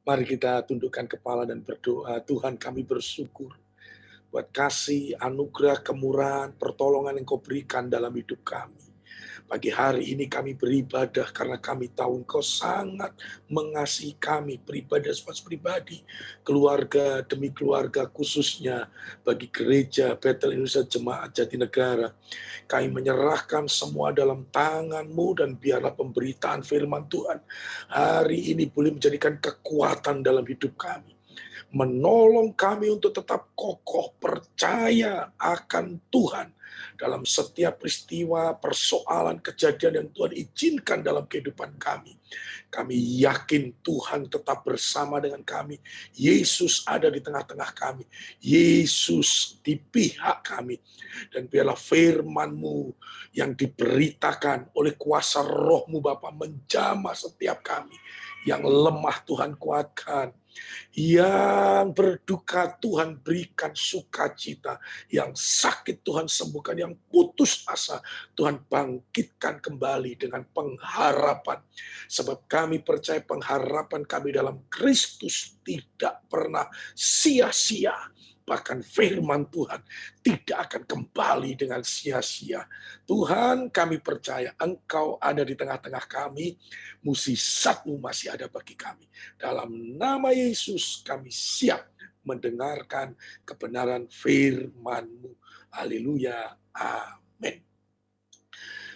Mari kita tundukkan kepala dan berdoa. Tuhan, kami bersyukur buat kasih, anugerah, kemurahan, pertolongan yang Kau berikan dalam hidup kami. Pagi hari ini kami beribadah karena kami tahu Engkau sangat mengasihi kami, beribadah sebagai pribadi, keluarga demi keluarga, khususnya bagi gereja Bethel Indonesia Jemaat Jatinegara. Kami menyerahkan semua dalam tangan-Mu dan biarlah pemberitaan firman Tuhan hari ini boleh menjadikan kekuatan dalam hidup kami, menolong kami untuk tetap kokoh percaya akan Tuhan dalam setiap peristiwa, persoalan, kejadian yang Tuhan izinkan dalam kehidupan kami. Kami yakin Tuhan tetap bersama dengan kami. Yesus ada di tengah-tengah kami. Yesus di pihak kami. Dan biarlah firman-Mu yang diberitakan oleh kuasa roh-Mu Bapa menjamah setiap kami. Yang lemah Tuhan kuatkan, yang berduka Tuhan berikan sukacita, yang sakit Tuhan sembuhkan, yang putus asa Tuhan bangkitkan kembali dengan pengharapan. Sebab kami percaya pengharapan kami dalam Kristus tidak pernah sia-sia. Bahkan firman Tuhan tidak akan kembali dengan sia-sia. Tuhan, kami percaya Engkau ada di tengah-tengah kami, mukjizat-Mu masih ada bagi kami. Dalam nama Yesus kami siap mendengarkan kebenaran firman-Mu. Haleluya. Amin.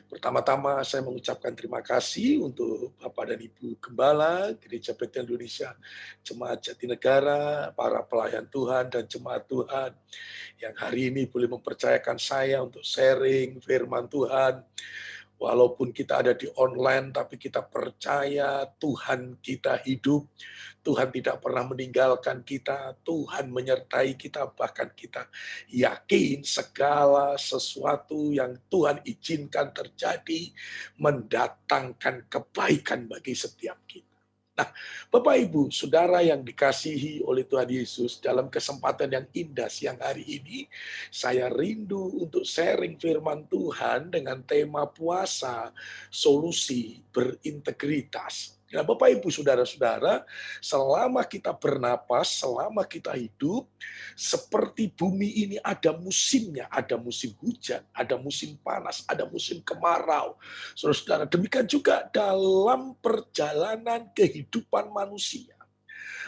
Pertama-tama saya mengucapkan terima kasih untuk Bapak dan Ibu Gembala, Gereja Bethel Indonesia, Jemaat Jatinegara, para pelayan Tuhan dan jemaat Tuhan yang hari ini boleh mempercayakan saya untuk sharing firman Tuhan. Walaupun kita ada di online, tapi kita percaya Tuhan kita hidup, Tuhan tidak pernah meninggalkan kita, Tuhan menyertai kita, bahkan kita yakin segala sesuatu yang Tuhan izinkan terjadi mendatangkan kebaikan bagi setiap kita. Nah, Bapak Ibu, Saudara yang dikasihi oleh Tuhan Yesus, dalam kesempatan yang indah siang hari ini, saya rindu untuk sharing firman Tuhan dengan tema puasa, solusi berintegritas. Nah, Bapak Ibu Saudara-saudara, selama kita bernapas, selama kita hidup, seperti bumi ini ada musimnya, ada musim hujan, ada musim panas, ada musim kemarau. Saudara-saudara, demikian juga dalam perjalanan kehidupan manusia.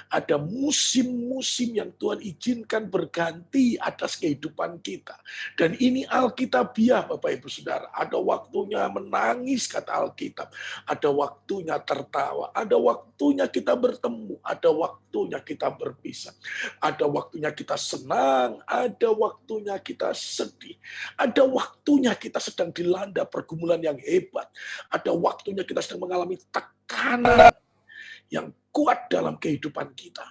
Ada musim-musim yang Tuhan izinkan berganti atas kehidupan kita. Dan ini Alkitabiah, Bapak Ibu Saudara. Ada waktunya menangis, kata Alkitab. Ada waktunya tertawa. Ada waktunya kita bertemu. Ada waktunya kita berpisah. Ada waktunya kita senang. Ada waktunya kita sedih. Ada waktunya kita sedang dilanda pergumulan yang hebat. Ada waktunya kita sedang mengalami tekanan yang kuat dalam kehidupan kita.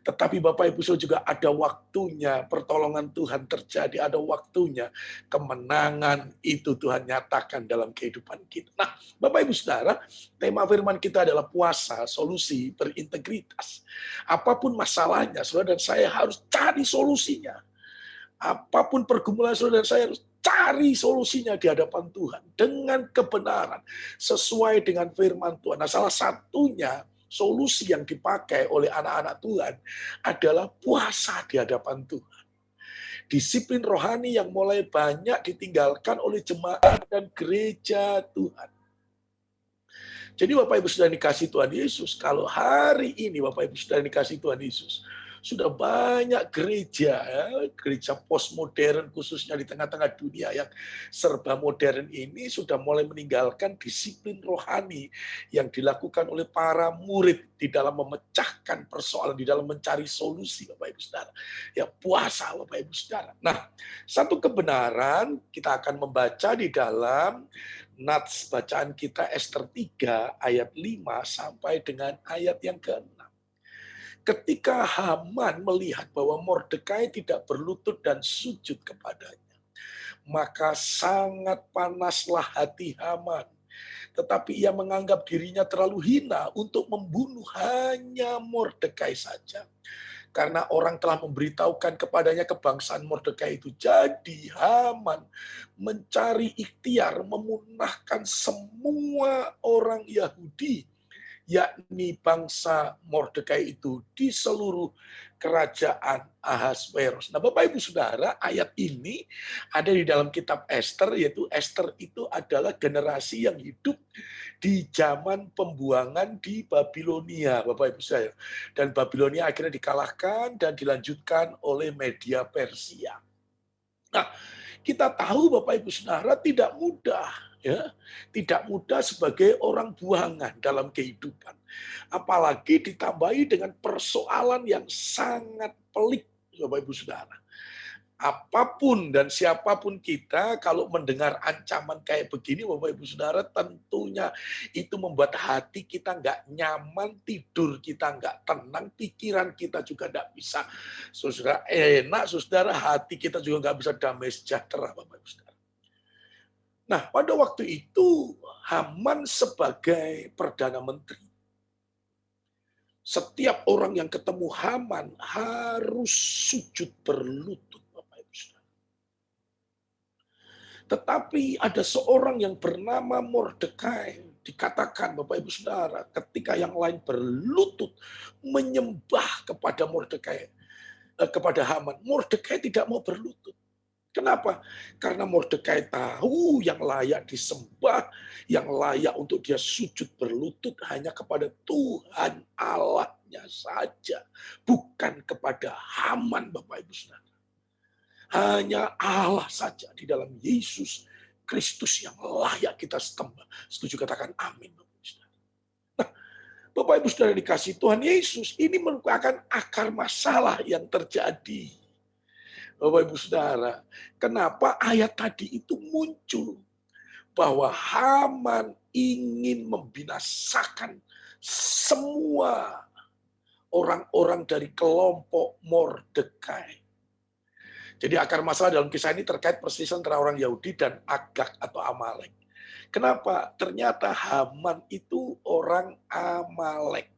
Tetapi Bapak Ibu Saudara, juga ada waktunya pertolongan Tuhan terjadi, ada waktunya kemenangan itu Tuhan nyatakan dalam kehidupan kita. Nah, Bapak Ibu Saudara, tema firman kita adalah puasa, solusi berintegritas. Apapun masalahnya, Saudara dan saya harus cari solusinya. Apapun pergumulan Saudara dan saya harus cari solusinya di hadapan Tuhan dengan kebenaran sesuai dengan firman Tuhan. Nah, salah satunya solusi yang dipakai oleh anak-anak Tuhan adalah puasa di hadapan Tuhan. Disiplin rohani yang mulai banyak ditinggalkan oleh jemaat dan gereja Tuhan. Jadi Bapak Ibu sudah dikasih Tuhan Yesus, kalau hari ini Bapak Ibu sudah dikasih Tuhan Yesus, sudah banyak gereja, ya, gereja postmodern khususnya di tengah-tengah dunia yang serba modern ini sudah mulai meninggalkan disiplin rohani yang dilakukan oleh para murid di dalam memecahkan persoalan, di dalam mencari solusi, Bapak Ibu Saudara. Ya, puasa, Bapak Ibu Saudara. Nah, satu kebenaran kita akan membaca di dalam nats bacaan kita Ester 3 ayat 5 sampai dengan ayat yang ke-6. Ketika Haman melihat bahwa Mordekai tidak berlutut dan sujud kepadanya, maka sangat panaslah hati Haman. Tetapi ia menganggap dirinya terlalu hina untuk membunuh hanya Mordekai saja. Karena orang telah memberitahukan kepadanya kebangsaan Mordekai itu. Jadi Haman mencari ikhtiar memunahkan semua orang Yahudi yakni bangsa Mordekai itu di seluruh kerajaan Ahasveros. Nah, Bapak Ibu Saudara, ayat ini ada di dalam kitab Ester, yaitu Ester itu adalah generasi yang hidup di zaman pembuangan di Babilonia, Bapak Ibu saya. Dan Babilonia akhirnya dikalahkan dan dilanjutkan oleh Media Persia. Nah, kita tahu Bapak Ibu Saudara tidak mudah, ya, tidak mudah sebagai orang buangan dalam kehidupan. Apalagi ditambahi dengan persoalan yang sangat pelik, Bapak Ibu Saudara. Apapun dan siapapun kita, kalau mendengar ancaman kayak begini, Bapak Ibu Saudara, tentunya itu membuat hati kita nggak nyaman, tidur kita nggak tenang, pikiran kita juga nggak bisa, saudara, enak, saudara, hati kita juga nggak bisa damai sejahtera, Bapak Ibu Saudara. Nah, pada waktu itu, Haman sebagai Perdana Menteri, setiap orang yang ketemu Haman harus sujud berlutut, Bapak Ibu Saudara. Tetapi ada seorang yang bernama Mordekai, dikatakan Bapak Ibu Saudara, ketika yang lain berlutut menyembah kepada Mordekai, kepada Haman, Mordekai tidak mau berlutut. Kenapa? Karena Mordekai tahu yang layak disembah, yang layak untuk dia sujud berlutut hanya kepada Tuhan Allahnya saja, bukan kepada Haman, Bapak Ibu Saudara. Hanya Allah saja di dalam Yesus Kristus yang layak kita sembah. Setuju katakan amin, Bapak Ibu Saudara. Nah, Bapak Ibu Saudara dikasih Tuhan Yesus, ini merupakan akar masalah yang terjadi. Bapak Ibu Saudara, kenapa ayat tadi itu muncul? Bahwa Haman ingin membinasakan semua orang-orang dari kelompok Mordekai. Jadi akar masalah dalam kisah ini terkait perselisihan antara orang Yahudi dan Agag atau Amalek. Kenapa? Ternyata Haman itu orang Amalek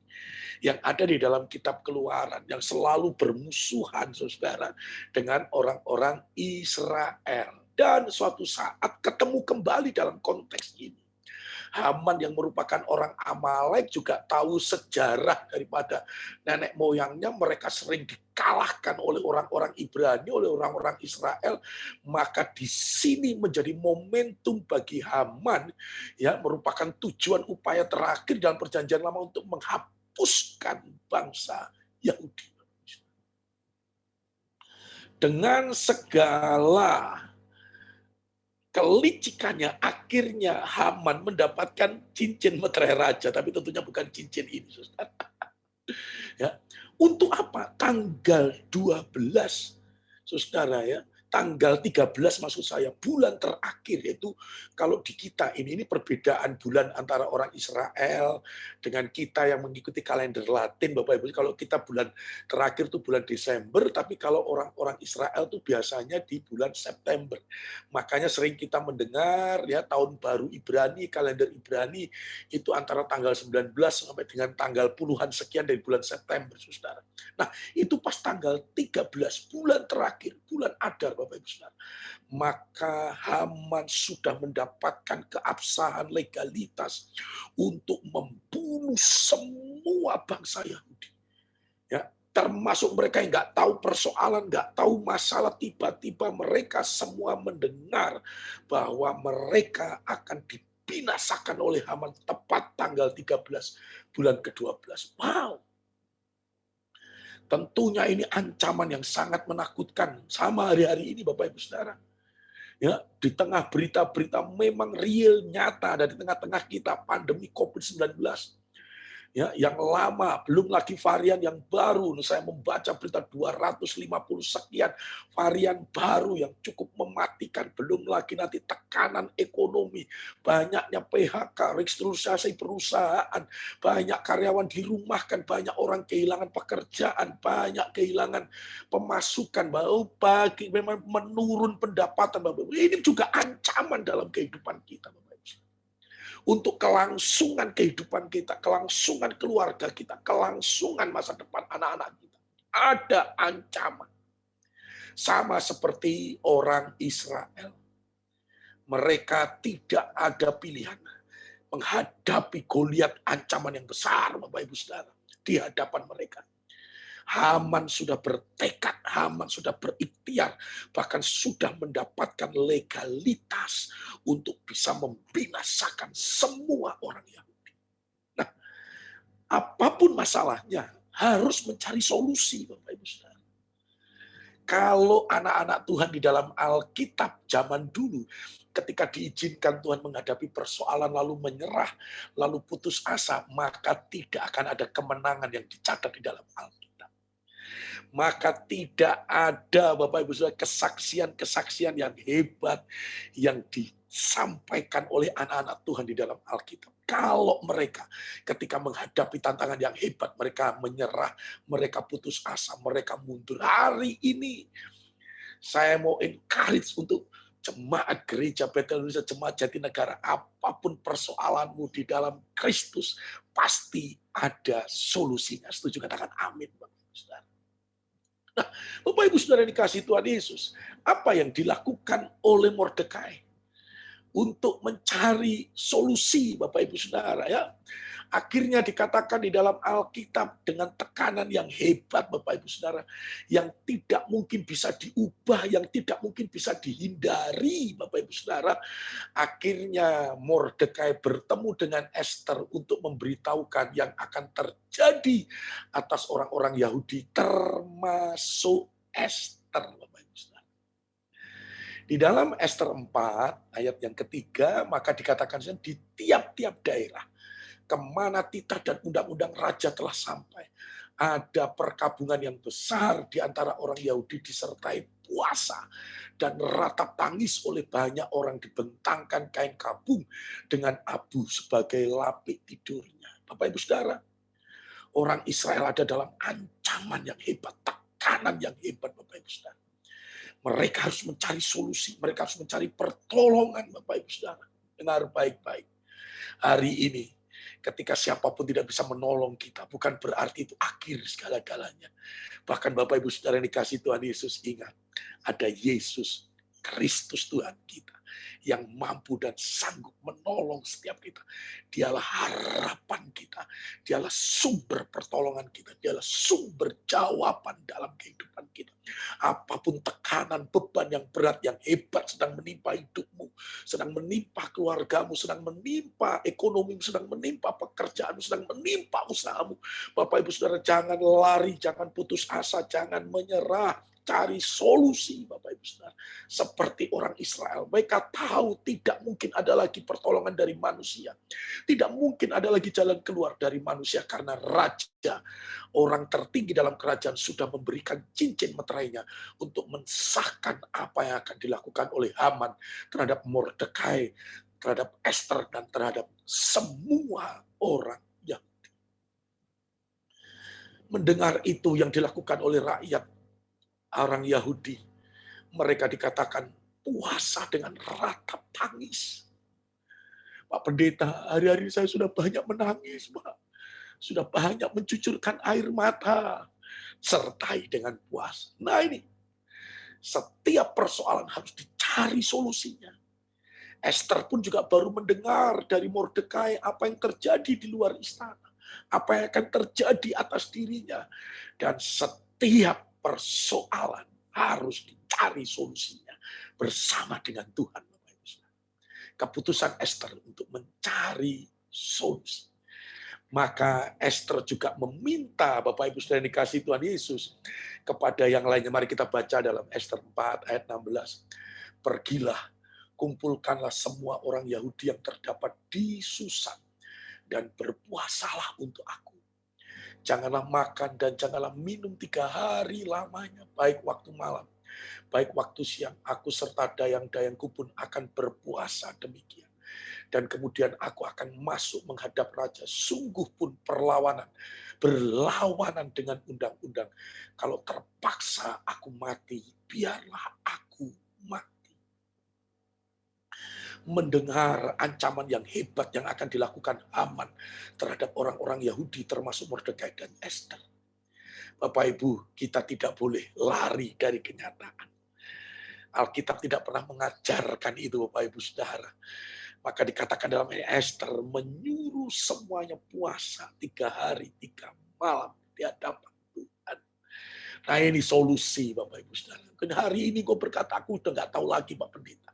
yang ada di dalam kitab Keluaran, yang selalu bermusuhan, saudara, dengan orang-orang Israel. Dan suatu saat ketemu kembali dalam konteks ini. Haman yang merupakan orang Amalek juga tahu sejarah daripada nenek moyangnya, mereka sering dikalahkan oleh orang-orang Ibrani, oleh orang-orang Israel, maka di sini menjadi momentum bagi Haman, ya, merupakan tujuan upaya terakhir dalam perjanjian lama untuk menghapuskan bangsa Yahudi. Dengan segala kelicikannya, akhirnya Haman mendapatkan cincin meterai raja, tapi tentunya bukan cincin ini, saudara. Ya. Untuk apa? Tanggal 12, saudara, ya, tanggal 13 maksud saya, bulan terakhir, yaitu kalau di kita ini perbedaan bulan antara orang Israel dengan kita yang mengikuti kalender Latin, Bapak Ibu. Kalau kita bulan terakhir itu bulan Desember, tapi kalau orang-orang Israel itu biasanya di bulan September. Makanya sering kita mendengar, ya, tahun baru Ibrani, kalender Ibrani itu antara tanggal 19 sampai dengan tanggal puluhan sekian dari bulan September, saudara. Nah, itu pas tanggal 13, bulan terakhir, bulan Adar, Bapak Ibu Saudara. Maka Haman sudah mendapatkan keabsahan legalitas untuk membunuh semua bangsa Yahudi. Ya, termasuk mereka yang nggak tahu persoalan, nggak tahu masalah, tiba-tiba mereka semua mendengar bahwa mereka akan dibinasakan oleh Haman tepat tanggal 13 bulan ke-12. Wow. Tentunya ini ancaman yang sangat menakutkan. Sama hari-hari ini Bapak Ibu Saudara. Ya, di tengah berita-berita memang real, nyata, dan di tengah-tengah kita pandemi COVID-19. Ya, yang lama, belum lagi varian yang baru. Saya membaca berita 250 sekian varian baru yang cukup mematikan. Belum lagi nanti tekanan ekonomi, banyaknya PHK, restrukturisasi perusahaan, banyak karyawan dirumahkan, banyak orang kehilangan pekerjaan, banyak kehilangan pemasukan, bagi memang menurun pendapatan. Ini juga ancaman dalam kehidupan kita, Bapak Ibu. Untuk kelangsungan kehidupan kita, kelangsungan keluarga kita, kelangsungan masa depan anak-anak kita. Ada ancaman. Sama seperti orang Israel. Mereka tidak ada pilihan. menghadapi Goliat, ancaman yang besar, Bapak Ibu Saudara, di hadapan mereka. Haman sudah bertekad, Haman sudah berikhtiar, bahkan sudah mendapatkan legalitas untuk bisa membinasakan semua orang Yahudi. Nah, apapun masalahnya, harus mencari solusi, Bapak Ibu Saudara. Kalau anak-anak Tuhan di dalam Alkitab zaman dulu, ketika diizinkan Tuhan menghadapi persoalan lalu menyerah, lalu putus asa, maka tidak akan ada kemenangan yang dicatat di dalam Alkitab. Maka tidak ada, Bapak Ibu Saudara, kesaksian-kesaksian yang hebat yang disampaikan oleh anak-anak Tuhan di dalam Alkitab. Kalau mereka ketika menghadapi tantangan yang hebat, mereka menyerah, mereka putus asa, mereka mundur. Hari ini saya mau encourage untuk jemaat gereja Betel Indonesia, jemaat Jatinegara, apapun persoalanmu di dalam Kristus, pasti ada solusinya. Setuju, katakan amin, Bapak Ibu Saudara. Nah, Bapak Ibu Saudara yang dikasihi Tuhan Yesus, apa yang dilakukan oleh Mordekai untuk mencari solusi, Bapak Ibu Saudara, ya? Akhirnya dikatakan di dalam Alkitab dengan tekanan yang hebat, Bapak Ibu Saudara, yang tidak mungkin bisa diubah, yang tidak mungkin bisa dihindari, Bapak Ibu Saudara. Akhirnya Mordekai bertemu dengan Esther untuk memberitahukan yang akan terjadi atas orang-orang Yahudi, termasuk Esther, Bapak Ibu Saudara. Di dalam Esther 4, ayat yang ketiga, maka dikatakan di tiap-tiap daerah, kemana titah dan undang-undang raja telah sampai, ada perkabungan yang besar di antara orang Yahudi disertai puasa dan ratap tangis oleh banyak orang, dibentangkan kain kabung dengan abu sebagai lapik tidurnya. Bapak Ibu Saudara, orang Israel ada dalam ancaman yang hebat, tekanan yang hebat, Bapak Ibu Saudara. Mereka harus mencari solusi, mereka harus mencari pertolongan, Bapak Ibu Saudara. Dengar baik-baik. Hari ini, ketika siapapun tidak bisa menolong kita, bukan berarti itu akhir segala-galanya. Bahkan Bapak Ibu Saudara yang dikasihi Tuhan Yesus, ingat, ada Yesus Kristus Tuhan kita yang mampu dan sanggup menolong setiap kita. Dialah harapan kita, dialah sumber pertolongan kita, dialah sumber jawaban dalam kehidupan kita. Apapun tekanan, beban yang berat, yang hebat sedang menimpa hidupmu, sedang menimpa keluargamu, sedang menimpa ekonomimu, sedang menimpa pekerjaanmu, sedang menimpa usahamu. Bapak Ibu Saudara, jangan lari, jangan putus asa, jangan menyerah. Cari solusi, Bapak Ibu Saudara. Seperti orang Israel, mereka tahu tidak mungkin ada lagi pertolongan dari manusia. Tidak mungkin ada lagi jalan keluar dari manusia karena raja, orang tertinggi dalam kerajaan sudah memberikan cincin meterainya untuk mensahkan apa yang akan dilakukan oleh Haman terhadap Mordekai, terhadap Esther, dan terhadap semua orang Yahudi. Mendengar itu yang dilakukan oleh rakyat orang Yahudi, mereka dikatakan puasa dengan ratap tangis. Pak Pendeta, hari-hari saya sudah banyak menangis, Pak. Sudah banyak mencucurkan air mata. Sertai dengan puasa. Nah ini, setiap persoalan harus dicari solusinya. Esther pun juga baru mendengar dari Mordekai apa yang terjadi di luar istana. Apa yang akan terjadi atas dirinya. Dan setiap persoalan harus dicari solusinya bersama dengan Tuhan. Keputusan Esther untuk mencari solusi. Maka Esther juga meminta, Bapak Ibu Saudara yang dikasihi Tuhan Yesus, kepada yang lainnya. Mari kita baca dalam Esther 4 ayat 16. Pergilah, kumpulkanlah semua orang Yahudi yang terdapat di Susan dan berpuasalah untuk aku. Janganlah makan dan janganlah minum 3 hari lamanya, baik waktu malam, baik waktu siang. Aku serta dayang-dayangku pun akan berpuasa demikian. Dan kemudian aku akan masuk menghadap raja. Sungguh pun berlawanan dengan undang-undang. Kalau terpaksa aku mati, biarlah aku mati. Mendengar ancaman yang hebat yang akan dilakukan Haman terhadap orang-orang Yahudi termasuk Mordekai dan Esther. Bapak Ibu, kita tidak boleh lari dari kenyataan. Alkitab tidak pernah mengajarkan itu, Bapak Ibu Saudara. Maka dikatakan dalam Esther menyuruh semuanya puasa 3 hari 3 malam di hadapan Tuhan. Nah ini solusi Bapak Ibu Saudara. Dan hari ini kau berkata, aku udah nggak tahu lagi Pak Pendeta.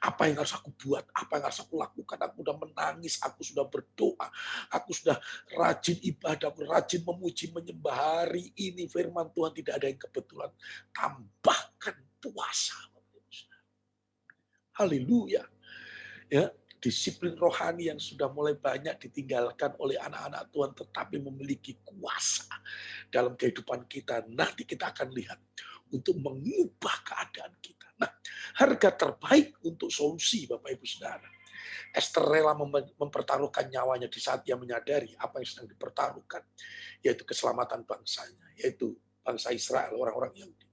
Apa yang harus aku buat, apa yang harus aku lakukan. Aku sudah menangis, aku sudah berdoa, aku sudah rajin ibadah, aku rajin memuji, menyembah. Hari ini firman Tuhan tidak ada yang kebetulan. Tambahkan puasa. Haleluya. Ya, disiplin rohani yang sudah mulai banyak ditinggalkan oleh anak-anak Tuhan tetapi memiliki kuasa dalam kehidupan kita. Nanti kita akan lihat untuk mengubah keadaan kita. Nah, harga terbaik untuk solusi Bapak Ibu Saudara. Esther rela mempertaruhkan nyawanya di saat dia menyadari apa yang sedang dipertaruhkan, yaitu keselamatan bangsanya, yaitu bangsa Israel, orang-orang Yahudi.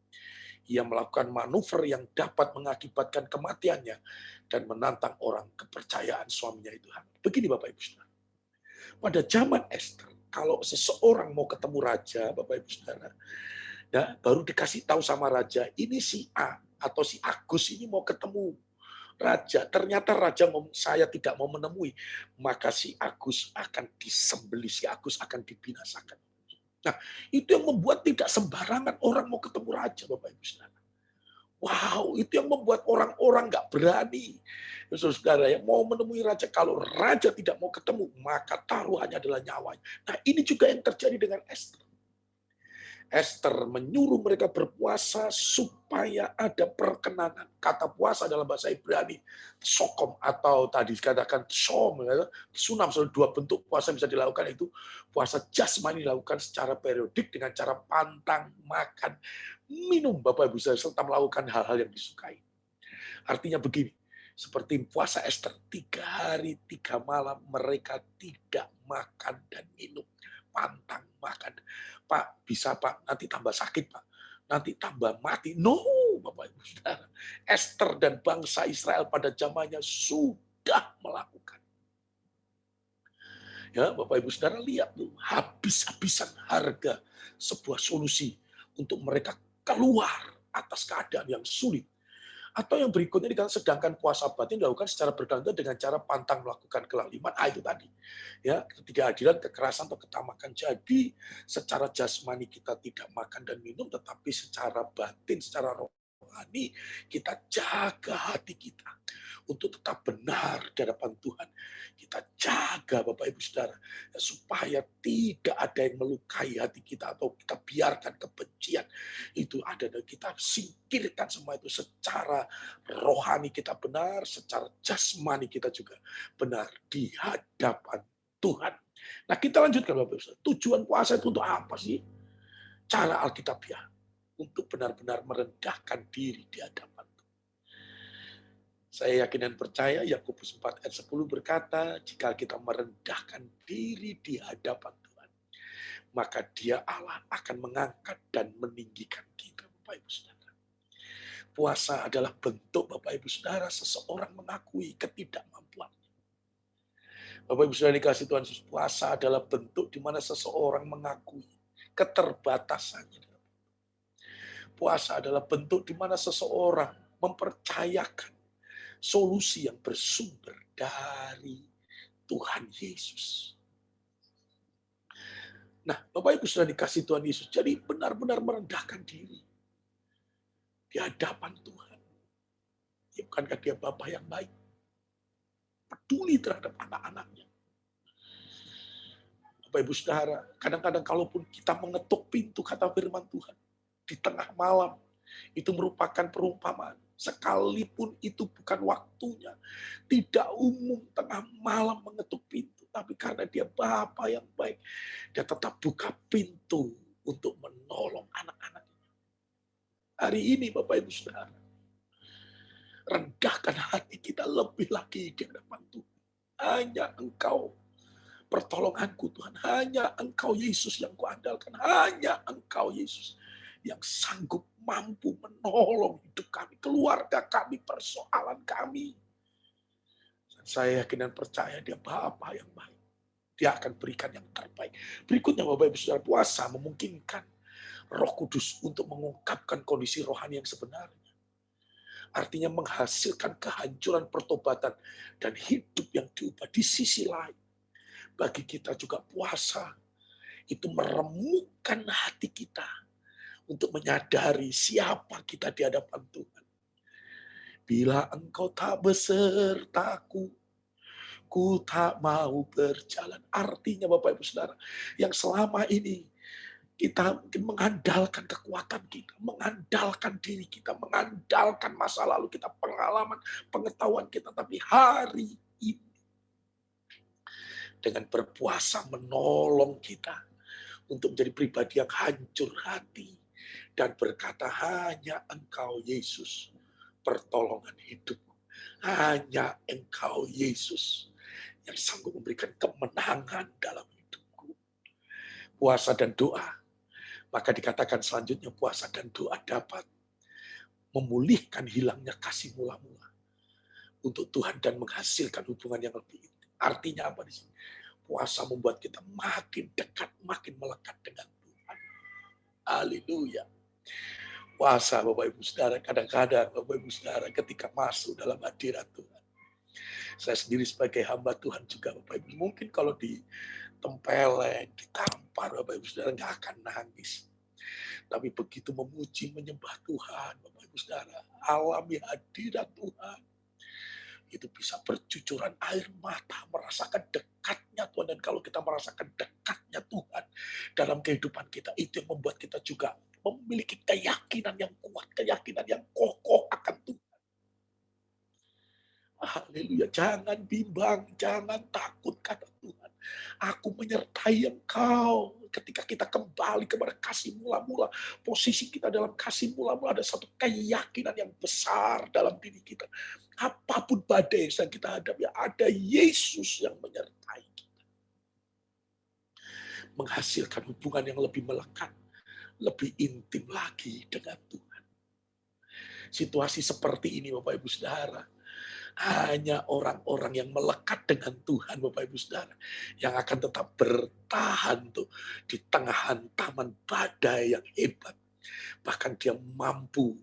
Ia melakukan manuver yang dapat mengakibatkan kematiannya dan menantang orang kepercayaan suaminya itu. Begini Bapak Ibu Saudara. Pada zaman Esther, kalau seseorang mau ketemu raja, Bapak Ibu Saudara, ya, baru dikasih tahu sama raja, ini si A atau si Agus ini mau ketemu raja. Ternyata raja saya tidak mau menemui, maka si Agus akan disembelih, si Agus akan dibinasakan. Nah, itu yang membuat tidak sembarangan orang mau ketemu raja, Bapak Ibu Saudara. Wow, itu yang membuat orang-orang nggak berani. Saudara yang mau menemui raja, kalau raja tidak mau ketemu, maka taruhannya adalah nyawanya. Nah, ini juga yang terjadi dengan Esther. Esther menyuruh mereka berpuasa supaya ada perkenanan. Kata puasa dalam bahasa Ibrani, sokom atau tadi dikatakan som, sunam. Dua bentuk puasa bisa dilakukan, itu puasa jasmani dilakukan secara periodik dengan cara pantang makan, minum Bapak Ibu serta melakukan hal-hal yang disukai. Artinya begini, seperti puasa Esther, 3 hari 3 malam mereka tidak makan dan minum. Pantang makan. Pak, bisa Pak, nanti tambah sakit Pak. Nanti tambah mati. No, Bapak Ibu Saudara. Esther dan bangsa Israel pada zamannya sudah melakukan. Ya, Bapak Ibu Saudara lihat tuh, habis-habisan harga sebuah solusi untuk mereka keluar atas keadaan yang sulit. Atau yang berikutnya dikatakan sedangkan puasa batin dilakukan secara bergantian dengan cara pantang melakukan kelaliman. Itu tadi. Ya, ketidakadilan, kekerasan atau ketamakan. Jadi secara jasmani kita tidak makan dan minum, tetapi secara batin, secara rohani kita jaga hati kita untuk tetap benar di hadapan Tuhan. Kita jaga Bapak Ibu Saudara supaya tidak ada yang melukai hati kita atau kita biarkan kebencian itu ada dan kita singkirkan semua itu. Secara rohani kita benar, secara jasmani kita juga benar di hadapan Tuhan. Nah, kita lanjutkan Bapak Ibu Saudara. Tujuan puasa itu untuk apa sih? Cara Alkitabiah untuk benar-benar merendahkan diri di hadapan Tuhan. Saya yakin dan percaya Yakobus 4 ayat 10 berkata, jika kita merendahkan diri di hadapan Tuhan, maka Dia Allah akan mengangkat dan meninggikan kita, Bapak Ibu Saudara. Puasa adalah bentuk Bapak Ibu Saudara seseorang mengakui ketidakmampuannya. Bapak Ibu Saudara dikasih Tuhan Yesus, puasa adalah bentuk di mana seseorang mengakui keterbatasannya. Puasa adalah bentuk di mana seseorang mempercayakan solusi yang bersumber dari Tuhan Yesus. Nah, Bapak Ibu sudah dikasih Tuhan Yesus, jadi benar-benar merendahkan diri di hadapan Tuhan. Ya, bukankah Dia Bapa yang baik? Peduli terhadap anak-anaknya. Bapak Ibu Saudara, kadang-kadang kalaupun kita mengetuk pintu kata firman Tuhan di tengah malam, itu merupakan perumpamaan. Sekalipun itu bukan waktunya, tidak umum tengah malam mengetuk pintu, tapi karena Dia Bapa yang baik, Dia tetap buka pintu untuk menolong anak-anaknya. Hari ini Bapak Ibu Saudara, rendahkan hati kita lebih lagi di hadapan Tuhan. Hanya Engkau pertolonganku Tuhan, hanya Engkau Yesus yang kuandalkan, hanya Engkau Yesus yang sanggup mampu menolong hidup kami, keluarga kami, persoalan kami. Dan saya yakin dan percaya Dia Bapa yang baik. Dia akan berikan yang terbaik. Berikutnya Bapak Ibu Saudara, puasa memungkinkan Roh Kudus untuk mengungkapkan kondisi rohani yang sebenarnya. artinya menghasilkan kehancuran pertobatan dan hidup yang diubah. Di sisi lain, bagi kita juga puasa itu meremukkan hati kita untuk menyadari siapa kita di hadapan Tuhan. Bila engkau tak besertaku, ku tak mau berjalan. Artinya Bapak Ibu Saudara, yang selama ini kita mungkin mengandalkan kekuatan kita, mengandalkan diri kita, mengandalkan masa lalu kita, pengalaman, pengetahuan kita. Tapi hari ini dengan berpuasa menolong kita untuk menjadi pribadi yang hancur hati dan berkata, hanya Engkau Yesus pertolongan hidupku. Hanya Engkau Yesus yang sanggup memberikan kemenangan dalam hidupku. Puasa dan doa. Maka dikatakan selanjutnya puasa dan doa dapat memulihkan hilangnya kasih mula-mula untuk Tuhan dan menghasilkan hubungan yang lebih intim. Artinya apa di sini? Puasa membuat kita makin dekat, makin melekat dengan Tuhan. Haleluya. Puasa Bapak Ibu Saudara, kadang-kadang Bapak Ibu Saudara ketika masuk dalam hadirat Tuhan. Saya sendiri sebagai hamba Tuhan juga Bapak Ibu, mungkin kalau ditempeleng, ditampar Bapak Ibu Saudara nggak akan nangis. Tapi begitu memuji, menyembah Tuhan, Bapak Ibu Saudara, alami hadirat Tuhan, itu bisa bercucuran air mata, merasakan dekatnya Tuhan. Dan kalau kita merasakan dekatnya Tuhan dalam kehidupan kita, itu yang membuat kita juga memiliki keyakinan yang kuat, keyakinan yang kokoh akan Tuhan. Haleluya, jangan bimbang, jangan takut kata Tuhan. Aku menyertai engkau. Ketika kita kembali kepada kasih mula-mula, posisi kita dalam kasih mula-mula, ada satu keyakinan yang besar dalam diri kita. Apapun badai yang sedang kita hadapi, ada Yesus yang menyertai kita. Menghasilkan hubungan yang lebih melekat, lebih intim lagi dengan Tuhan. Situasi seperti ini Bapak Ibu Saudara, hanya orang-orang yang melekat dengan Tuhan, Bapak Ibu Saudara, yang akan tetap bertahan tuh di tengah hantaman badai yang hebat. Bahkan dia mampu,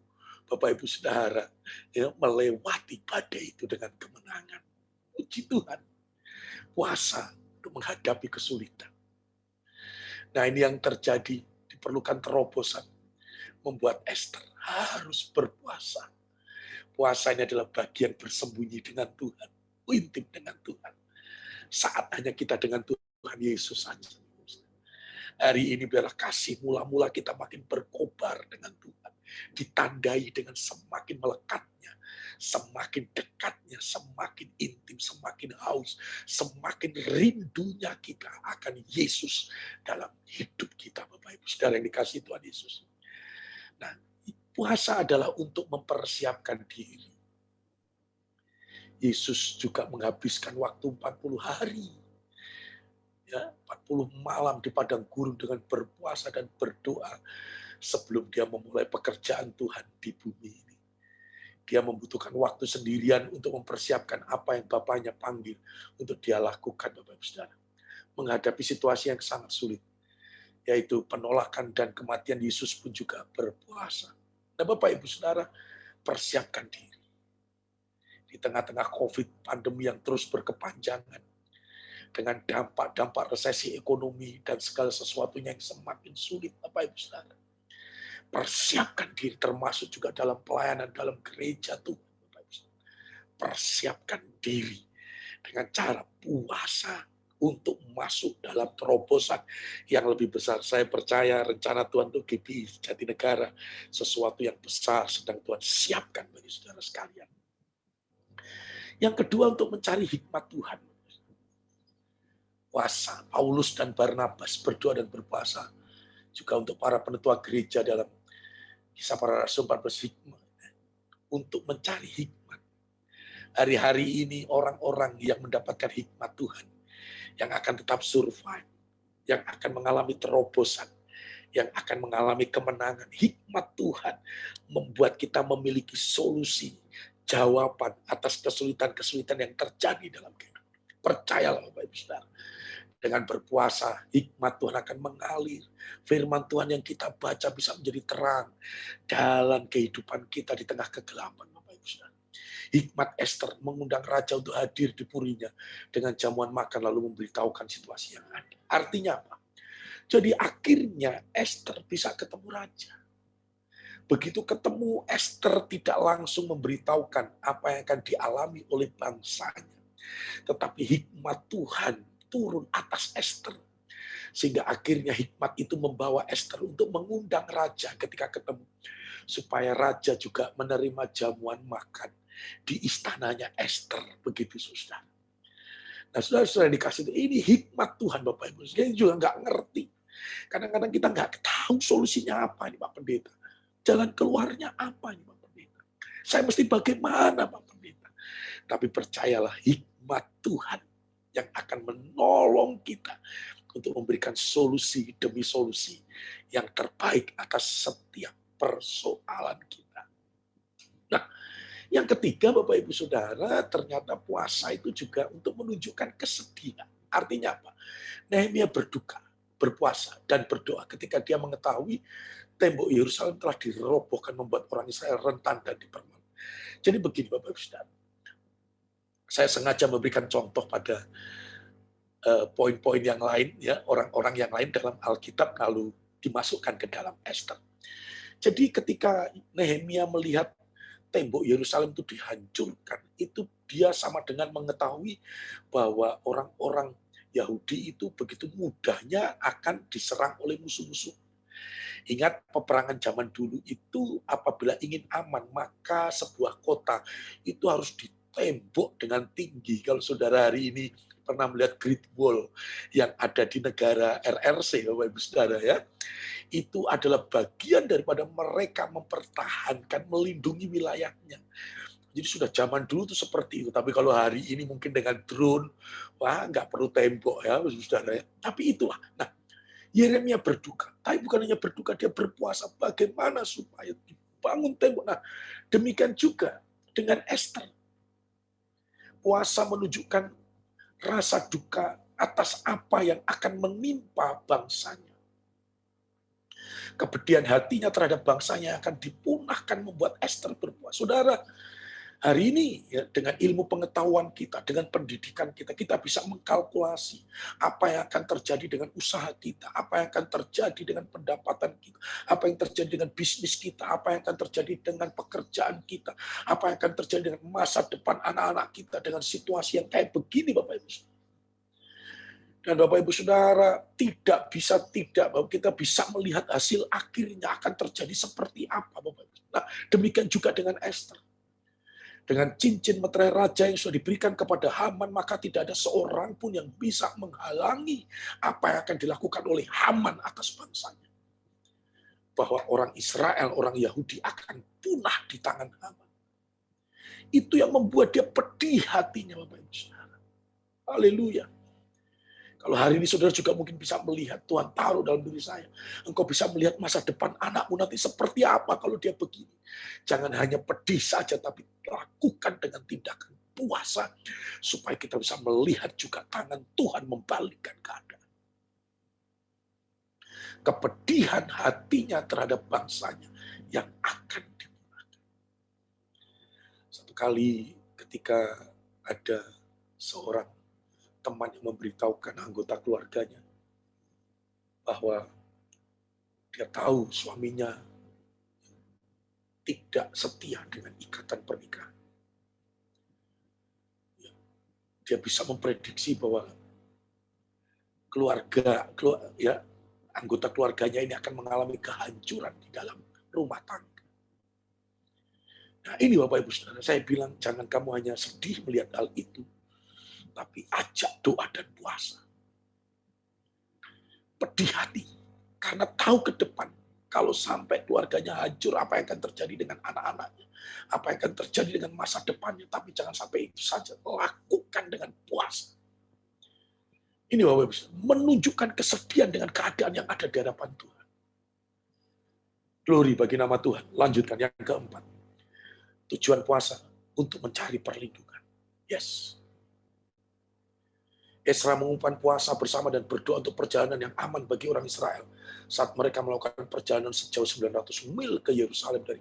Bapak Ibu Saudara, ya, melewati badai itu dengan kemenangan. Puji Tuhan. Puasa untuk menghadapi kesulitan. Nah, ini yang terjadi, diperlukan terobosan. Membuat Esther harus berpuasa. Puasa ini adalah bagian bersembunyi dengan Tuhan, intim dengan Tuhan. Saat hanya kita dengan Tuhan Yesus saja. Hari ini biarlah kasih mula-mula kita makin berkobar dengan Tuhan. Ditandai dengan semakin melekatnya, semakin dekatnya, semakin intim, semakin haus, semakin rindunya kita akan Yesus dalam hidup kita, Bapak Ibu Saudara yang dikasihi Tuhan Yesus. Nah, puasa adalah untuk mempersiapkan diri. Yesus juga menghabiskan waktu 40 hari. Ya, 40 malam di padang gurun dengan berpuasa dan berdoa sebelum dia memulai pekerjaan Tuhan di bumi ini. Dia membutuhkan waktu sendirian untuk mempersiapkan apa yang Bapaknya panggil untuk dia lakukan, Bapak Ibu Saudara. Menghadapi situasi yang sangat sulit, yaitu penolakan dan kematian Yesus pun juga berpuasa. Nah, Bapak Ibu Saudara, persiapkan diri. Di tengah-tengah COVID, pandemi yang terus berkepanjangan, dengan dampak-dampak resesi ekonomi dan segala sesuatunya yang semakin sulit, Bapak Ibu Saudara. Persiapkan diri, termasuk juga dalam pelayanan dalam gereja Tuhan, Bapak Ibu Saudara. Persiapkan diri dengan cara puasa untuk masuk dalam terobosan yang lebih besar. Saya percaya rencana Tuhan untuk GBI Jatinegara sesuatu yang besar sedang Tuhan siapkan bagi saudara sekalian. Yang kedua, untuk mencari hikmat Tuhan. Puasa, Paulus dan Barnabas berdoa dan berpuasa juga untuk para penetua gereja dalam Kisah Para Rasul 14 hikmat, untuk mencari hikmat. Hari-hari ini orang-orang yang mendapatkan hikmat Tuhan, yang akan tetap survive, yang akan mengalami terobosan, yang akan mengalami kemenangan. Hikmat Tuhan membuat kita memiliki solusi, jawaban atas kesulitan-kesulitan yang terjadi dalam kehidupan. Percayalah Bapak Ibu Saudara, Dengan berpuasa, hikmat Tuhan akan mengalir. Firman Tuhan yang kita baca bisa menjadi terang dalam kehidupan kita di tengah kegelapan, Bapak Ibu Saudara. Hikmat Esther mengundang raja untuk hadir di purinya dengan jamuan makan lalu memberitahukan situasi yang ada. Artinya apa? Jadi akhirnya Esther bisa ketemu raja. Begitu ketemu, Esther tidak langsung memberitahukan apa yang akan dialami oleh bangsanya. Tetapi hikmat Tuhan turun atas Esther. Sehingga akhirnya hikmat itu membawa Esther untuk mengundang raja ketika ketemu. Supaya raja juga menerima jamuan makan di istananya Esther. Begitu, saudara. Nah, saudara-saudara dikasih ini hikmat Tuhan, Bapak Ibu. Kita juga nggak ngerti. Kadang-kadang kita nggak tahu solusinya apa nih, Pak Pendeta. Jalan keluarnya apa nih, Pak Pendeta. Saya mesti bagaimana, Pak Pendeta. Tapi percayalah, hikmat Tuhan yang akan menolong kita untuk memberikan solusi demi solusi yang terbaik atas setiap persoalan kita. Nah, yang ketiga, Bapak Ibu Saudara, ternyata puasa itu juga untuk menunjukkan kesedihan. Artinya apa? Nehemia berduka, berpuasa, dan berdoa ketika dia mengetahui tembok Yerusalem telah dirobohkan, membuat orang Israel rentan dan dipermalukan. Jadi begini, Bapak Ibu Saudara. Saya sengaja memberikan contoh pada poin-poin yang lain, ya, orang-orang yang lain dalam Alkitab lalu dimasukkan ke dalam Esther. Jadi ketika Nehemia melihat tembok Yerusalem itu dihancurkan, itu dia sama dengan mengetahui bahwa orang-orang Yahudi itu begitu mudahnya akan diserang oleh musuh-musuh. Ingat peperangan zaman dulu itu apabila ingin aman, maka sebuah kota itu harus ditembok dengan tinggi. Kalau saudara hari ini pernah melihat Great Wall yang ada di negara RRC, Bapak Ibu Saudara ya, itu adalah bagian daripada mereka mempertahankan, melindungi wilayahnya. Jadi sudah zaman dulu itu seperti itu. Tapi kalau hari ini mungkin dengan drone, wah nggak perlu tembok ya, Saudara ya. Tapi itulah. Nah, Yeremia berduka. Tapi bukan hanya berduka, dia berpuasa. Bagaimana supaya dibangun tembok. Nah, demikian juga dengan Esther. Puasa menunjukkan rasa duka atas apa yang akan menimpa bangsanya. Kepedihan hatinya terhadap bangsanya akan dipunahkan membuat Esther berpuasa. Saudara, hari ini ya, dengan ilmu pengetahuan kita, dengan pendidikan kita, kita bisa mengkalkulasi apa yang akan terjadi dengan usaha kita, apa yang akan terjadi dengan pendapatan kita, apa yang terjadi dengan bisnis kita, apa yang akan terjadi dengan pekerjaan kita, apa yang akan terjadi dengan masa depan anak-anak kita dengan situasi yang kayak begini, Bapak Ibu. Dan Bapak Ibu Saudara, tidak bisa tidak bahwa kita bisa melihat hasil akhirnya akan terjadi seperti apa, Bapak Ibu. Nah, demikian juga dengan Esther. Dengan cincin meterai raja yang sudah diberikan kepada Haman, maka tidak ada seorang pun yang bisa menghalangi apa yang akan dilakukan oleh Haman atas bangsanya. Bahwa orang Israel, orang Yahudi akan punah di tangan Haman. Itu yang membuat dia pedih hatinya, Bapak Ibu Saudara. Haleluya. Kalau hari ini saudara juga mungkin bisa melihat, Tuhan taruh dalam diri saya. Engkau bisa melihat masa depan anakmu nanti seperti apa kalau dia begini. Jangan hanya pedih saja, tapi lakukan dengan tindakan puasa. Supaya kita bisa melihat juga tangan Tuhan membalikkan keadaan. Kepedihan hatinya terhadap bangsanya yang akan dipunahkan. Satu kali ketika ada seorang teman yang memberitahukan anggota keluarganya bahwa dia tahu suaminya tidak setia dengan ikatan pernikahan. Dia bisa memprediksi bahwa anggota keluarganya ini akan mengalami kehancuran di dalam rumah tangga. Nah ini Bapak Ibu Saudara, saya bilang jangan kamu hanya sedih melihat hal itu, tapi ajak doa dan puasa. Pedih hati, karena tahu ke depan, kalau sampai keluarganya hancur, apa yang akan terjadi dengan anak-anaknya, apa yang akan terjadi dengan masa depannya, tapi jangan sampai itu saja, lakukan dengan puasa. Ini Bapak Ibu, menunjukkan kesedihan dengan keadaan yang ada di hadapan Tuhan. Glory bagi nama Tuhan. Lanjutkan yang keempat. Tujuan puasa untuk mencari perlindungan. Yes. Ezra mengumumkan puasa bersama dan berdoa untuk perjalanan yang aman bagi orang Israel saat mereka melakukan perjalanan sejauh 900 mil ke Yerusalem dari.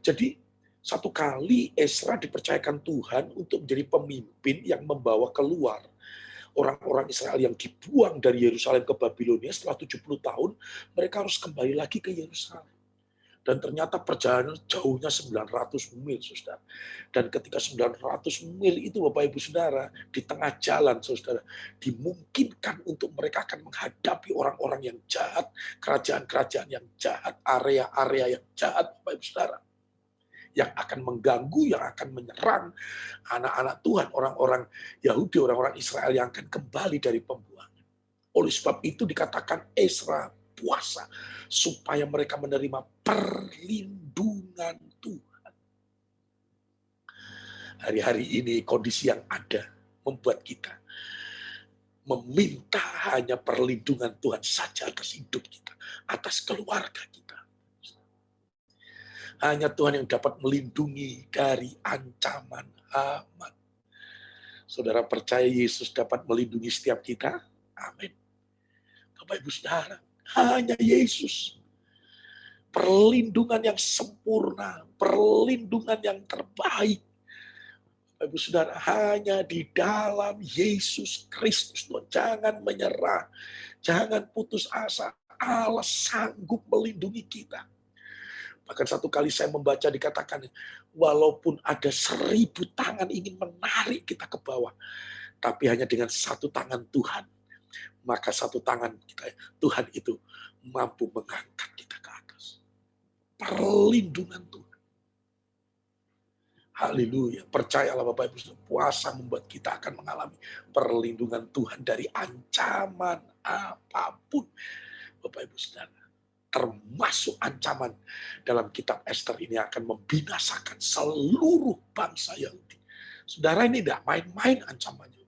Jadi satu kali Ezra dipercayakan Tuhan untuk menjadi pemimpin yang membawa keluar orang-orang Israel yang dibuang dari Yerusalem ke Babilonia setelah 70 tahun, mereka harus kembali lagi ke Yerusalem. Dan ternyata perjalanan jauhnya 900 mil, saudara. Dan ketika 900 mil itu, Bapak Ibu Saudara, di tengah jalan, saudara, dimungkinkan untuk mereka akan menghadapi orang-orang yang jahat, kerajaan-kerajaan yang jahat, area-area yang jahat, Bapak Ibu Saudara, yang akan mengganggu, yang akan menyerang anak-anak Tuhan, orang-orang Yahudi, orang-orang Israel yang akan kembali dari pembuangan. Oleh sebab itu dikatakan Ezra puasa supaya mereka menerima perlindungan Tuhan. Hari-hari ini kondisi yang ada membuat kita meminta hanya perlindungan Tuhan saja atas hidup kita, atas keluarga kita. Hanya Tuhan yang dapat melindungi dari ancaman amat. Saudara percaya Yesus dapat melindungi setiap kita? Amin. Bapak Ibu Saudara, hanya Yesus. Perlindungan yang sempurna, perlindungan yang terbaik. Bapak Ibu Saudara, hanya di dalam Yesus Kristus. Tuhan, jangan menyerah, jangan putus asa. Allah sanggup melindungi kita. Bahkan satu kali saya membaca dikatakan, walaupun ada 1000 tangan ingin menarik kita ke bawah, tapi hanya dengan satu tangan Tuhan, maka satu tangan kita, Tuhan itu mampu mengangkat kita ke atas. Perlindungan Tuhan. Haleluya. Percayalah Bapak Ibu, puasa membuat kita akan mengalami perlindungan Tuhan dari ancaman apapun. Bapak Ibu Saudara, termasuk ancaman dalam kitab Ester ini akan membinasakan seluruh bangsa Yahudi. Saudara, ini tidak main-main ancamannya.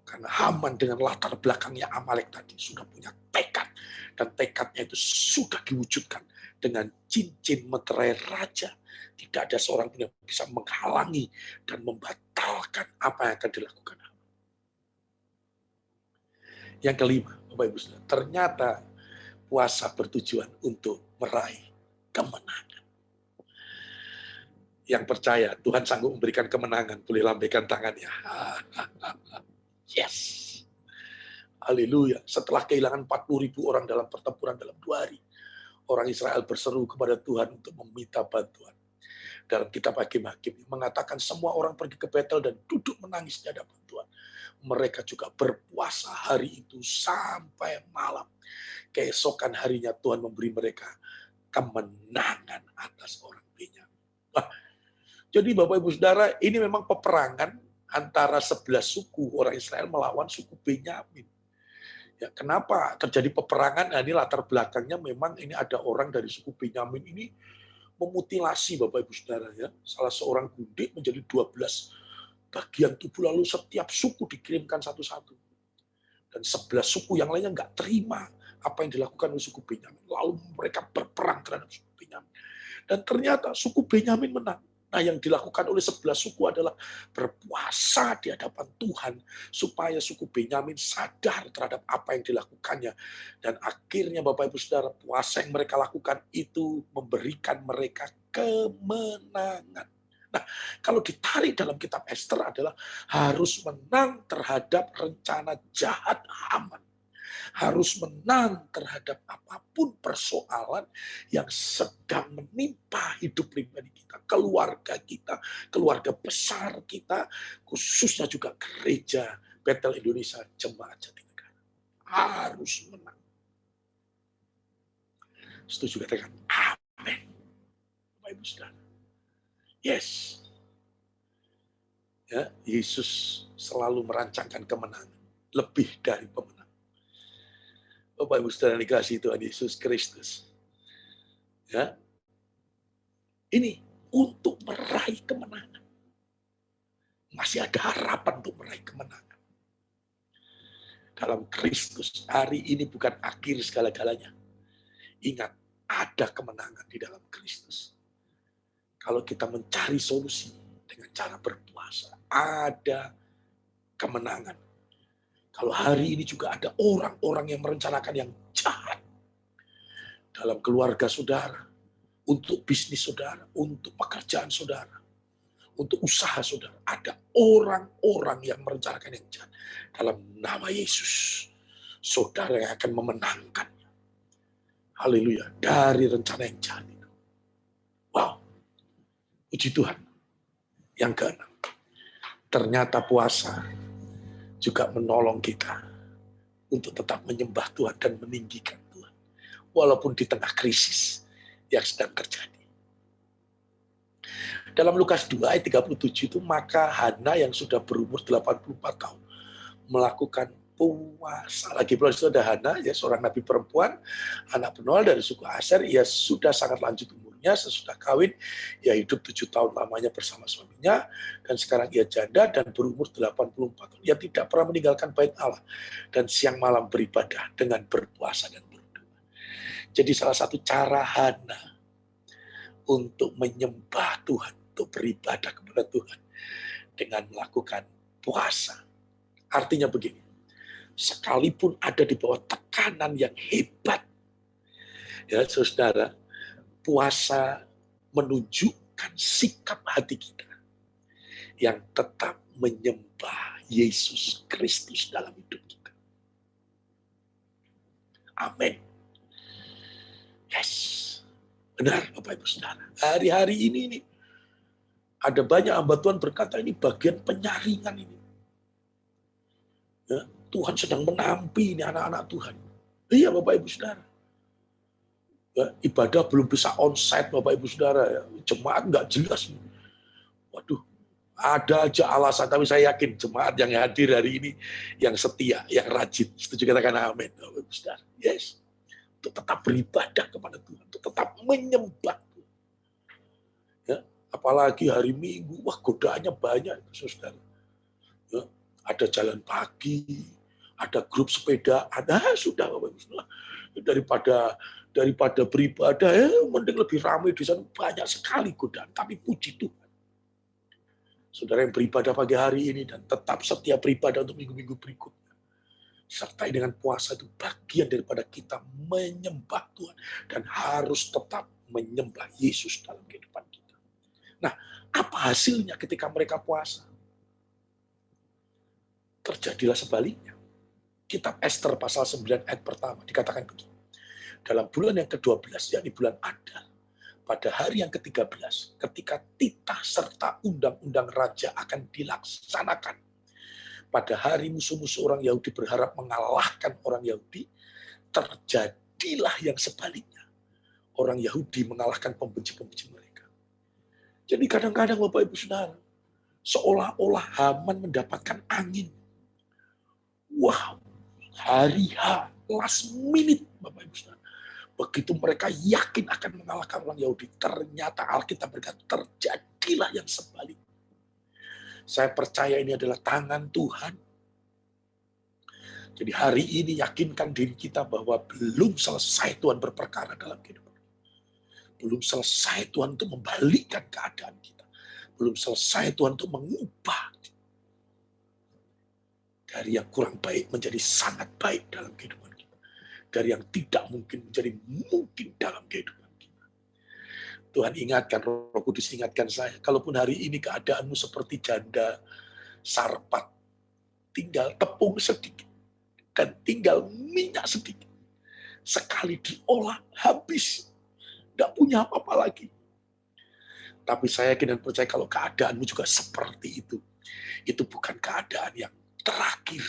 Karena Haman dengan latar belakangnya Amalek tadi sudah punya tekad. Dan tekadnya itu sudah diwujudkan dengan cincin meterai raja. Tidak ada seorang pun yang bisa menghalangi dan membatalkan apa yang akan dilakukan Haman. Yang kelima, Bapak Ibu Saudara, ternyata puasa bertujuan untuk meraih kemenangan. Yang percaya Tuhan sanggup memberikan kemenangan, boleh lambaikan tangannya. Yes. Haleluya. Setelah kehilangan 40.000 orang dalam pertempuran dalam 2 hari, orang Israel berseru kepada Tuhan untuk meminta bantuan. Dalam kitab Hakim-Hakim mengatakan semua orang pergi ke Betel dan duduk menangis di hadapan Tuhan. Mereka juga berpuasa hari itu sampai malam. Keesokan harinya Tuhan memberi mereka kemenangan atas orang Benyamin. Jadi Bapak Ibu Saudara, ini memang peperangan antara 11 suku orang Israel melawan suku Benyamin. Ya, kenapa terjadi peperangan? Nah, ini latar belakangnya memang ini ada orang dari suku Benyamin ini memutilasi Bapak Ibu Saudara, ya. Salah seorang gundik menjadi 12 bagian tubuh, lalu setiap suku dikirimkan satu-satu. Dan 11 suku yang lainnya nggak terima apa yang dilakukan oleh suku Benyamin. Lalu mereka berperang terhadap suku Benyamin. Dan ternyata suku Benyamin menang. Nah, yang dilakukan oleh 11 suku adalah berpuasa di hadapan Tuhan supaya suku Benyamin sadar terhadap apa yang dilakukannya. Dan akhirnya Bapak Ibu Saudara, puasa yang mereka lakukan itu memberikan mereka kemenangan. Nah, kalau ditarik dalam kitab Ester adalah harus menang terhadap rencana jahat Haman. Harus menang terhadap apapun persoalan yang sedang menimpa hidup pribadi kita, keluarga besar kita, khususnya juga gereja Betel Indonesia Jemaat Jatinegara. Harus menang. Setuju katakan amin. Bapak Ibu Saudara. Yes. Ya, Yesus selalu merancangkan kemenangan lebih dari pemenang. Bapak Ibu Saudara dikasihi Tuhan Yesus Kristus. Ya. Ini untuk meraih kemenangan. Masih ada harapan untuk meraih kemenangan. Dalam Kristus, hari ini bukan akhir segala-galanya. Ingat, ada kemenangan di dalam Kristus. Kalau kita mencari solusi dengan cara berpuasa, ada kemenangan. Kalau hari ini juga ada orang-orang yang merencanakan yang jahat dalam keluarga saudara, untuk bisnis saudara, untuk pekerjaan saudara, untuk usaha saudara, ada orang-orang yang merencanakan yang jahat. Dalam nama Yesus, saudara yang akan memenangkannya. Haleluya, dari rencana yang jahat itu. Wow, puji Tuhan. Yang keenam, ternyata puasa juga menolong kita untuk tetap menyembah Tuhan dan meninggikan Tuhan. Walaupun di tengah krisis yang sedang terjadi. Dalam Lukas 2 ayat 37 itu, maka Hana yang sudah berumur 84 tahun melakukan puasa. Lagi pula itu ada Hana, ya, seorang nabi perempuan, anak Penuel dari suku Aser. Ia sudah sangat lanjut umurnya, sesudah kawin, ia hidup 7 tahun lamanya bersama suaminya, dan sekarang ia janda dan berumur 84 tahun. Ia tidak pernah meninggalkan bait Allah, dan siang malam beribadah dengan berpuasa dan berdoa. Jadi salah satu cara Hana untuk menyembah Tuhan, untuk beribadah kepada Tuhan, dengan melakukan puasa. Artinya begini, sekalipun ada di bawah tekanan yang hebat, ya saudara, puasa menunjukkan sikap hati kita yang tetap menyembah Yesus Kristus dalam hidup kita. Amin. Yes, benar Bapak Ibu Saudara. Hari-hari ini ada banyak hamba Tuhan berkata ini bagian penyaringan ini. Ya, Tuhan sedang menampi ini anak-anak Tuhan. Iya Bapak Ibu Saudara. Ya, ibadah belum bisa onsite Bapak Ibu Saudara. Ya. Jemaat nggak jelas. Waduh, ada aja alasan. Tapi saya yakin jemaat yang hadir hari ini yang setia, yang rajin. Setuju katakan amin Bapak Ibu Saudara. Yes. Untuk tetap beribadah kepada Tuhan. Untuk tetap menyembah Tuhan. Ya, apalagi hari Minggu, wah godaannya banyak Saudara. Ya, ada jalan pagi, ada grup sepeda, ada sudah Bapak Ibu Saudara. Daripada beribadah, mending lebih ramai di sana, banyak sekali godaan. Tapi puji Tuhan, saudara yang beribadah pagi hari ini dan tetap setia beribadah untuk minggu-minggu berikutnya, sertai dengan puasa itu bagian daripada kita menyembah Tuhan dan harus tetap menyembah Yesus dalam kehidupan kita. Nah, apa hasilnya ketika mereka puasa? Terjadilah sebaliknya. Kitab Ester pasal 9 ayat pertama dikatakan begini. Dalam bulan yang ke-12, yakni bulan Adar, pada hari yang ke-13, ketika titah serta undang-undang raja akan dilaksanakan, pada hari musuh-musuh orang Yahudi berharap mengalahkan orang Yahudi, terjadilah yang sebaliknya. Orang Yahudi mengalahkan pembenci-pembenci mereka. Jadi kadang-kadang Bapak Ibu Saudara, seolah-olah Haman mendapatkan angin. Wow, hari H, last minute Bapak Ibu Saudara. Begitu mereka yakin akan mengalahkan orang Yahudi, ternyata Alkitab berkata terjadilah yang sebaliknya. Saya percaya ini adalah tangan Tuhan. Jadi hari ini yakinkan diri kita bahwa belum selesai Tuhan berperkara dalam kehidupan. Belum selesai Tuhan untuk membalikkan keadaan kita. Belum selesai Tuhan untuk mengubah dari yang kurang baik menjadi sangat baik dalam kehidupan kita. Dari yang tidak mungkin menjadi mungkin dalam kehidupan kita. Tuhan ingatkan, Roh Kudus ingatkan saya, kalaupun hari ini keadaanmu seperti janda Sarpat, tinggal tepung sedikit, dan tinggal minyak sedikit. Sekali diolah, habis. Tidak punya apa-apa lagi. Tapi saya yakin dan percaya kalau keadaanmu juga seperti itu bukan keadaan yang terakhir.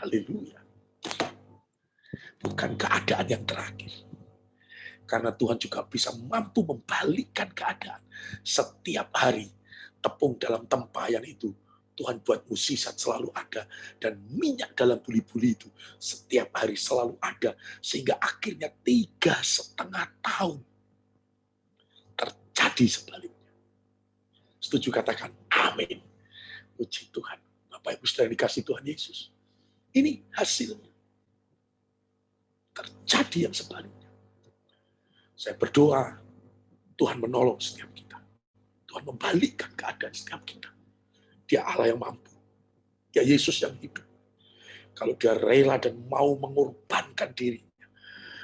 Haleluya. Bukan keadaan yang terakhir. Karena Tuhan juga bisa mampu membalikkan keadaan. Setiap hari, tepung dalam tempayan itu, Tuhan buat mukjizat selalu ada. Dan minyak dalam buli-buli itu, setiap hari selalu ada. Sehingga akhirnya 3,5 tahun terjadi sebaliknya. Setuju katakan, amin. Puji Tuhan. Bapak Ibu Saudara dikasih Tuhan Yesus. Ini hasilnya. Terjadi yang sebaliknya. Saya berdoa, Tuhan menolong setiap kita. Tuhan membalikkan keadaan setiap kita. Dia Allah yang mampu. Ya Yesus yang hidup. Kalau dia rela dan mau mengorbankan dirinya,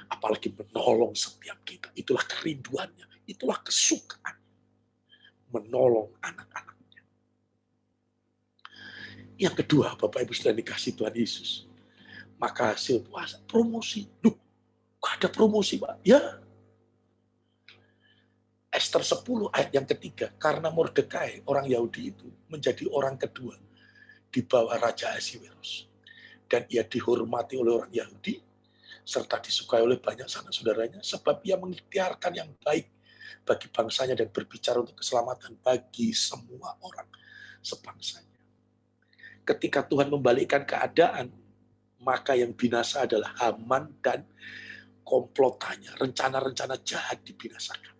apalagi menolong setiap kita, itulah kerinduannya, itulah kesukaan menolong anak-anaknya. Yang kedua, Bapak Ibu sudah dikasih Tuhan Yesus, maka hasil puasa, promosi. Duh, kok ada promosi, Pak? Ya, Ester 10 ayat yang ketiga, karena Mordekai, orang Yahudi itu, menjadi orang kedua di bawah Raja Ahasiweros. Dan ia dihormati oleh orang Yahudi, serta disukai oleh banyak sanak saudaranya, sebab ia mengikhtiarkan yang baik bagi bangsanya dan berbicara untuk keselamatan bagi semua orang sebangsanya. Ketika Tuhan membalikkan keadaan, maka yang binasa adalah Haman dan komplotannya, rencana-rencana jahat dibinasakan.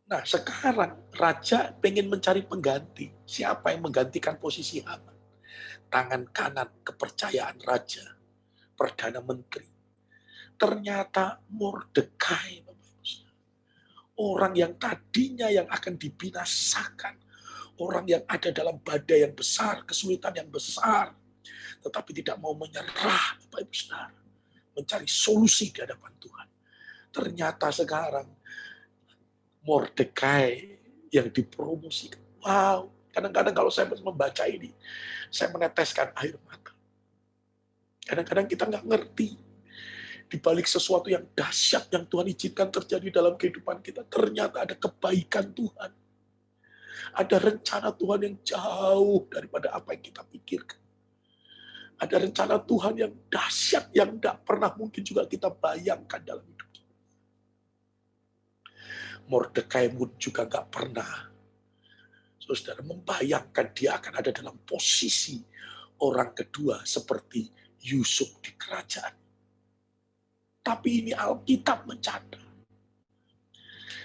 Nah, sekarang raja pengen mencari pengganti. Siapa yang menggantikan posisi Haman? Tangan kanan kepercayaan raja, Perdana Menteri. Ternyata Mordekai, orang yang tadinya yang akan dibinasakan, orang yang ada dalam badai yang besar, kesulitan yang besar, tetapi tidak mau menyerah, Bapak Ibu Saudara, mencari solusi di hadapan Tuhan. Ternyata sekarang Mordekai yang dipromosikan. Wow, kadang-kadang kalau saya membaca ini, saya meneteskan air mata. Kadang-kadang kita nggak ngerti, di balik sesuatu yang dahsyat yang Tuhan izinkan terjadi dalam kehidupan kita, ternyata ada kebaikan Tuhan. Ada rencana Tuhan yang jauh daripada apa yang kita pikirkan. Ada rencana Tuhan yang dahsyat, yang tidak pernah mungkin juga kita bayangkan dalam hidup kita. Mordekai pun juga nggak pernah, saudara, membayangkan dia akan ada dalam posisi orang kedua seperti Yusuf di kerajaan. Tapi ini Alkitab mencatat,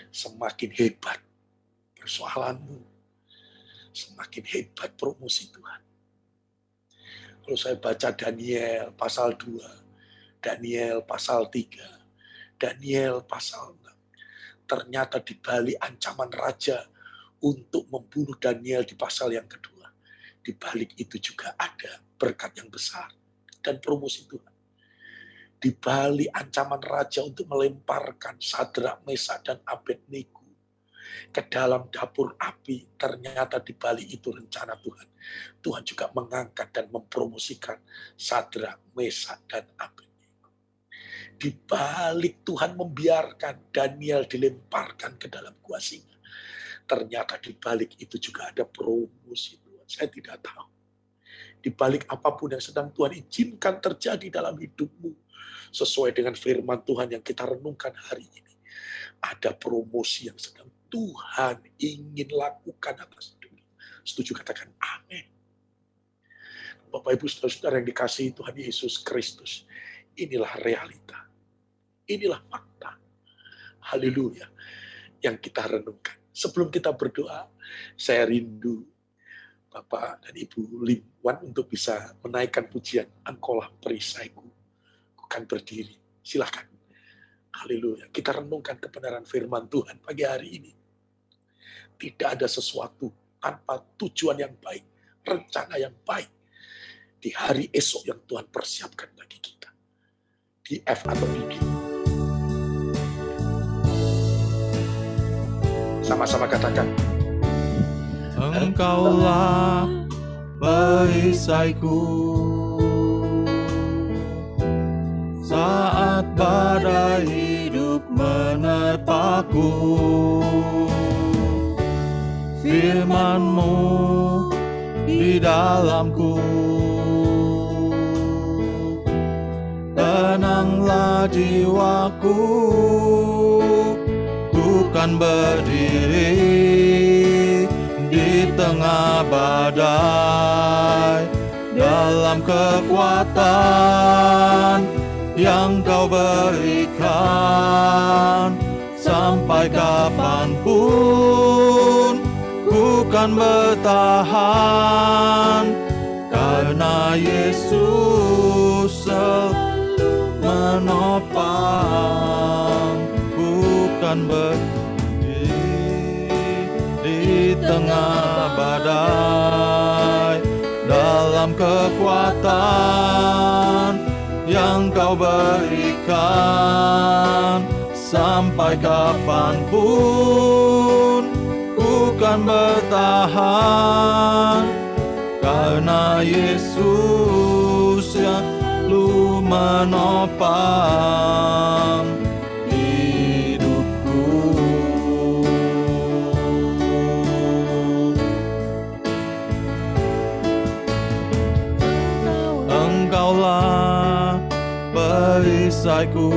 semakin hebat persoalanmu, semakin hebat promosi Tuhan. Kalau saya baca Daniel pasal 2, Daniel pasal 3, Daniel pasal 6, ternyata di balik ancaman raja untuk membunuh Daniel di pasal yang kedua, di balik itu juga ada berkat yang besar dan promosi Tuhan. Di balik ancaman raja untuk melemparkan Sadrak, Mesak, dan Abednego ke dalam dapur api, ternyata di balik itu rencana Tuhan. Tuhan juga mengangkat dan mempromosikan Sadrak, Mesak, dan Abednego. Di balik Tuhan membiarkan Daniel dilemparkan ke dalam gua singa, ternyata di balik itu juga ada promosi Tuhan. Saya tidak tahu. Di balik apapun yang sedang Tuhan izinkan terjadi dalam hidupmu, sesuai dengan firman Tuhan yang kita renungkan hari ini, ada promosi yang sedang Tuhan ingin lakukan atas dunia. Setuju, katakan amin. Bapak Ibu saudara yang dikasihi Tuhan Yesus Kristus, inilah realita. Inilah fakta. Haleluya. Yang kita renungkan. Sebelum kita berdoa, saya rindu Bapak dan Ibu Limwan untuk bisa menaikkan pujian Engkaulah perisaiku, ku kan berdiri. Silakan. Haleluya. Kita renungkan kebenaran firman Tuhan pagi hari ini. Tidak ada sesuatu tanpa tujuan yang baik, rencana yang baik di hari esok yang Tuhan persiapkan bagi kita. Di F atau BG. Sama-sama katakan. Engkaulah perisaiku saat badai hidup menerpaku. Firman-Mu di dalamku, tenanglah jiwaku, ku kan berdiri di tengah badai, dalam kekuatan yang Kau berikan. Sampai kapanpun ku kan bertahan, karena Yesus selalu menopang. Ku kan berdiri di tengah badai, dalam kekuatan yang kau berikan. Sampai kapanpun ku kan bertahan, karena Yesus yang selalu menopang hidupku. Engkaulah perisaiku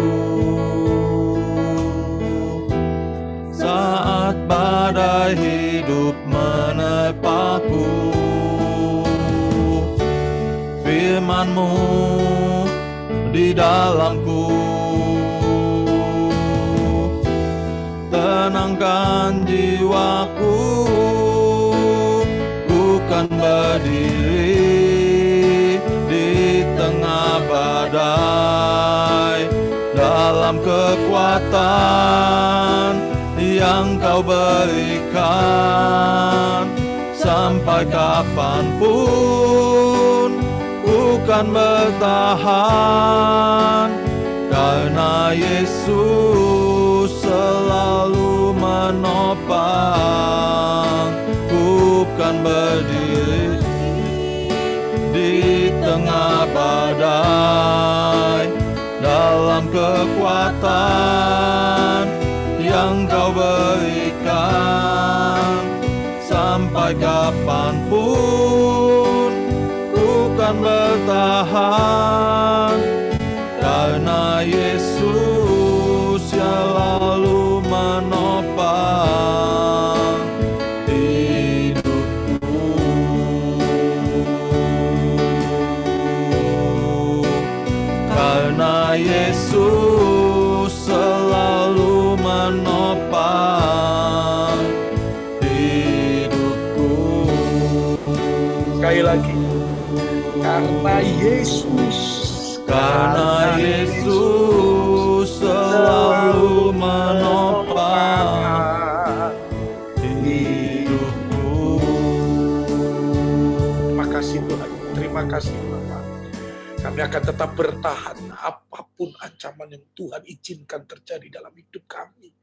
saat badai hidup menerpaku. Firman-Mu di dalamku tenangkan jiwaku. Ku kan berdiri di tengah badai dalam kekuatan yang kau berikan. Sampai kapanpun ku kan bertahan, karena Yesus selalu menopang. Ku kan berdiri di tengah badai dalam kekuatan yang kau berikan. Sampai kapanpun ku kan bertahan, karena Yesus selalu menopang hidupku. Karena Yesus selalu menopang hidupku. Sekali lagi, karena Yesus, karena Yesus selalu menopang hidupku. terima kasih Tuhan, terima kasih Bapak. Kami akan tetap bertahan apapun ancaman yang Tuhan izinkan terjadi dalam hidup kami.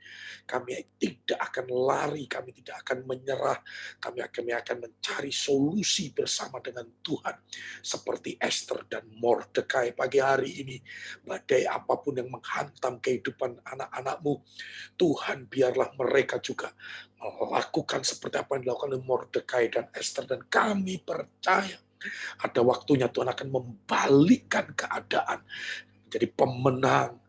Kami tidak akan lari, kami tidak akan menyerah. Kami akan mencari solusi bersama dengan Tuhan. Seperti Esther dan Mordekai pagi hari ini. Badai apapun yang menghantam kehidupan anak-anak-Mu, Tuhan biarlah mereka juga melakukan seperti apa yang dilakukan oleh Mordekai dan Esther. Dan kami percaya ada waktunya Tuhan akan membalikkan keadaan menjadi pemenang.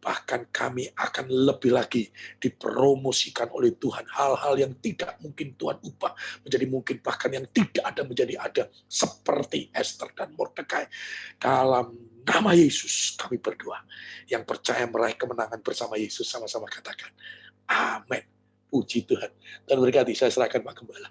Bahkan kami akan lebih lagi dipromosikan oleh Tuhan. Hal-hal yang tidak mungkin Tuhan ubah menjadi mungkin, bahkan yang tidak ada menjadi ada, seperti Esther dan Mordekai. Dalam nama Yesus kami berdoa. Yang percaya meraih kemenangan bersama Yesus, sama-sama katakan amin. Puji Tuhan. Dan berkati, saya serahkan Pak Gembala.